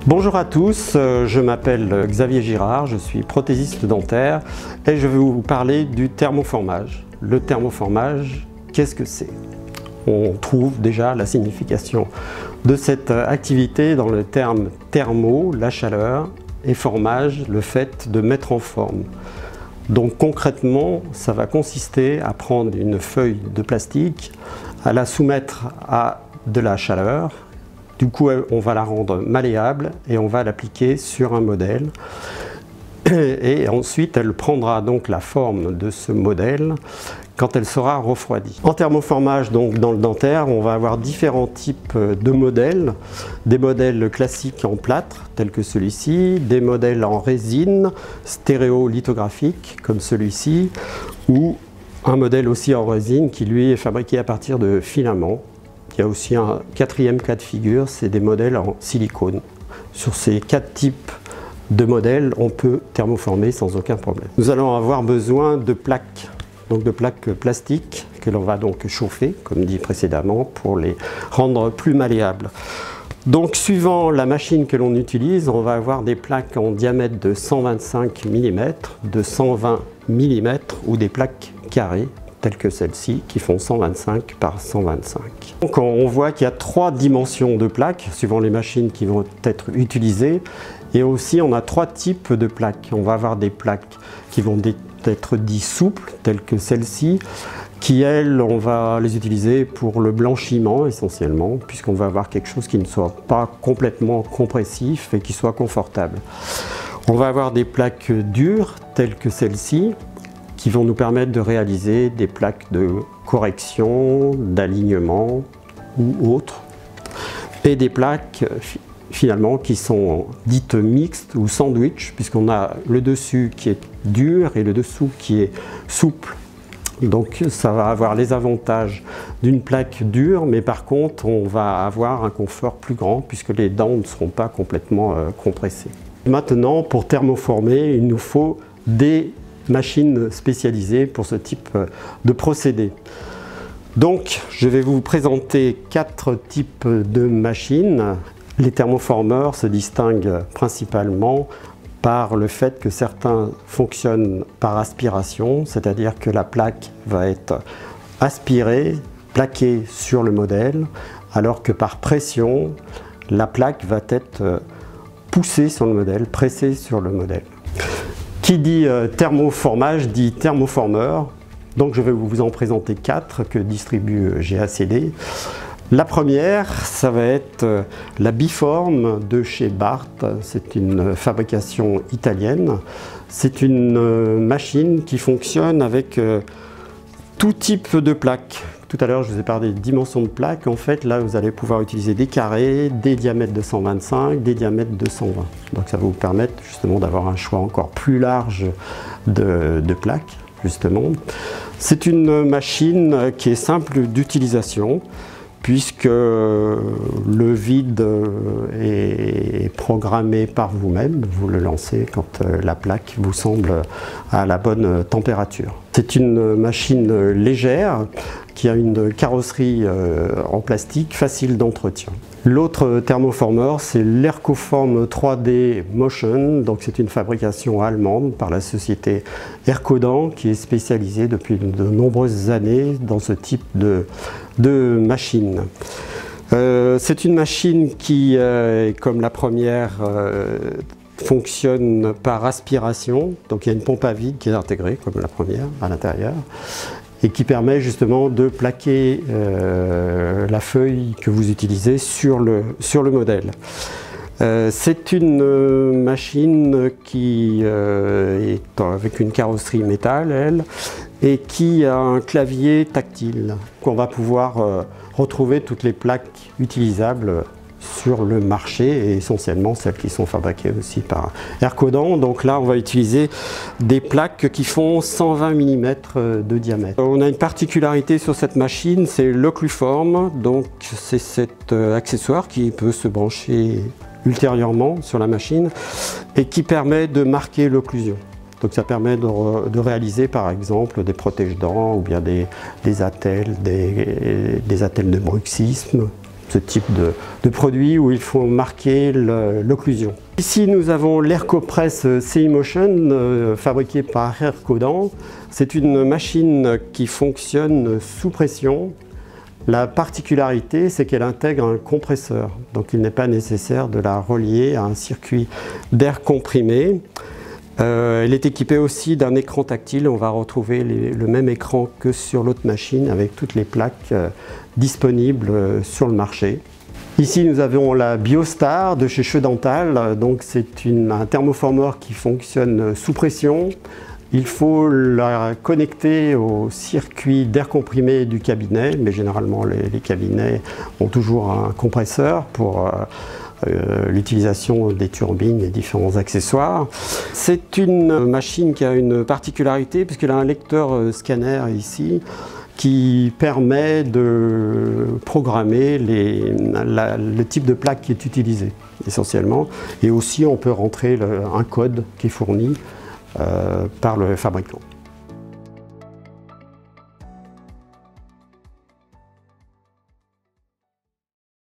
Bonjour à tous, je m'appelle Xavier Girard, je suis prothésiste dentaire et je vais vous parler du thermoformage. Le thermoformage, qu'est-ce que c'est? On trouve déjà la signification de cette activité dans le terme thermo, la chaleur, et formage, le fait de mettre en forme. Donc concrètement, ça va consister à prendre une feuille de plastique, à la soumettre à de la chaleur. Du coup, on va la rendre malléable et on va l'appliquer sur un modèle. Et ensuite, elle prendra donc la forme de ce modèle quand elle sera refroidie. En thermoformage, donc dans le dentaire, on va avoir différents types de modèles. Des modèles classiques en plâtre, tels que celui-ci, des modèles en résine, stéréolithographiques, comme celui-ci, ou un modèle aussi en résine qui, lui, est fabriqué à partir de filaments. Il y a aussi un quatrième cas de figure, c'est des modèles en silicone. Sur ces 4 types de modèles, on peut thermoformer sans aucun problème. Nous allons avoir besoin de plaques, donc de plaques plastiques que l'on va donc chauffer, comme dit précédemment, pour les rendre plus malléables. Donc suivant la machine que l'on utilise, on va avoir des plaques en diamètre de 125 mm, de 120 mm ou des plaques carrées, telles que celles-ci, qui font 125 par 125. Donc on voit qu'il y a 3 dimensions de plaques, suivant les machines qui vont être utilisées. Et aussi, on a 3 types de plaques. On va avoir des plaques qui vont être dites souples, telles que celle-ci, qui, elles, on va les utiliser pour le blanchiment essentiellement, puisqu'on va avoir quelque chose qui ne soit pas complètement compressif et qui soit confortable. On va avoir des plaques dures, telles que celle-ci, qui vont nous permettre de réaliser des plaques de correction, d'alignement ou autres, et des plaques finalement qui sont dites mixtes ou sandwich, puisqu'on a le dessus qui est dur et le dessous qui est souple. Donc ça va avoir les avantages d'une plaque dure, mais par contre on va avoir un confort plus grand puisque les dents ne seront pas complètement compressées. Maintenant, pour thermoformer, il nous faut des machines spécialisées pour ce type de procédé. Donc je vais vous présenter 4 types de machines. Les thermoformeurs se distinguent principalement par le fait que certains fonctionnent par aspiration, c'est-à-dire que la plaque va être aspirée, plaquée sur le modèle, alors que par pression, la plaque va être poussée sur le modèle, pressée sur le modèle. Qui dit thermoformage dit thermoformeur, donc je vais vous en présenter 4 que distribue GACD. La première, ça va être la Biform de chez Barth. C'est une fabrication italienne. C'est une machine qui fonctionne avec tout type de plaques. Tout à l'heure, je vous ai parlé des dimensions de plaques. En fait, là, vous allez pouvoir utiliser des carrés, des diamètres de 125, des diamètres de 120. Donc, ça va vous permettre justement d'avoir un choix encore plus large de plaques, justement. C'est une machine qui est simple d'utilisation, puisque le vide est programmé par vous-même. Vous le lancez quand la plaque vous semble à la bonne température. C'est une machine légère qui a une carrosserie en plastique facile d'entretien. L'autre thermoformeur, c'est l'Ercoform 3D Motion. Donc c'est une fabrication allemande par la société Ercodan qui est spécialisée depuis de nombreuses années dans ce type de machine. C'est une machine qui, comme la première, fonctionne par aspiration. Donc il y a une pompe à vide qui est intégrée, comme la première, à l'intérieur, et qui permet justement de plaquer la feuille que vous utilisez sur le modèle. C'est une machine qui est avec une carrosserie métal, elle, et qui a un clavier tactile. On va pouvoir retrouver toutes les plaques utilisables sur le marché et essentiellement celles qui sont fabriquées aussi par Ercodan. Donc là, on va utiliser des plaques qui font 120 mm de diamètre. On a une particularité sur cette machine, c'est l'occluform. Donc c'est cet accessoire qui peut se brancher ultérieurement sur la machine et qui permet de marquer l'occlusion. Donc ça permet de réaliser par exemple des protège-dents ou bien des attelles de bruxisme ce type de produit où il faut marquer l'occlusion. Ici nous avons l'Aircopress CI Motion fabriquée par Aircodan. C'est une machine qui fonctionne sous pression. La particularité, c'est qu'elle intègre un compresseur, donc il n'est pas nécessaire de la relier à un circuit d'air comprimé. Elle est équipée aussi d'un écran tactile. On va retrouver le même écran que sur l'autre machine avec toutes les plaques disponibles sur le marché. Ici nous avons la Biostar de chez Cheveux Dental. Donc c'est un thermoformeur qui fonctionne sous pression. Il faut la connecter au circuit d'air comprimé du cabinet, mais généralement les cabinets ont toujours un compresseur pour l'utilisation des turbines et différents accessoires. C'est une machine qui a une particularité puisqu'elle a un lecteur scanner ici qui permet de programmer le type de plaque qui est utilisé essentiellement. Et aussi on peut rentrer un code qui est fourni par le fabricant.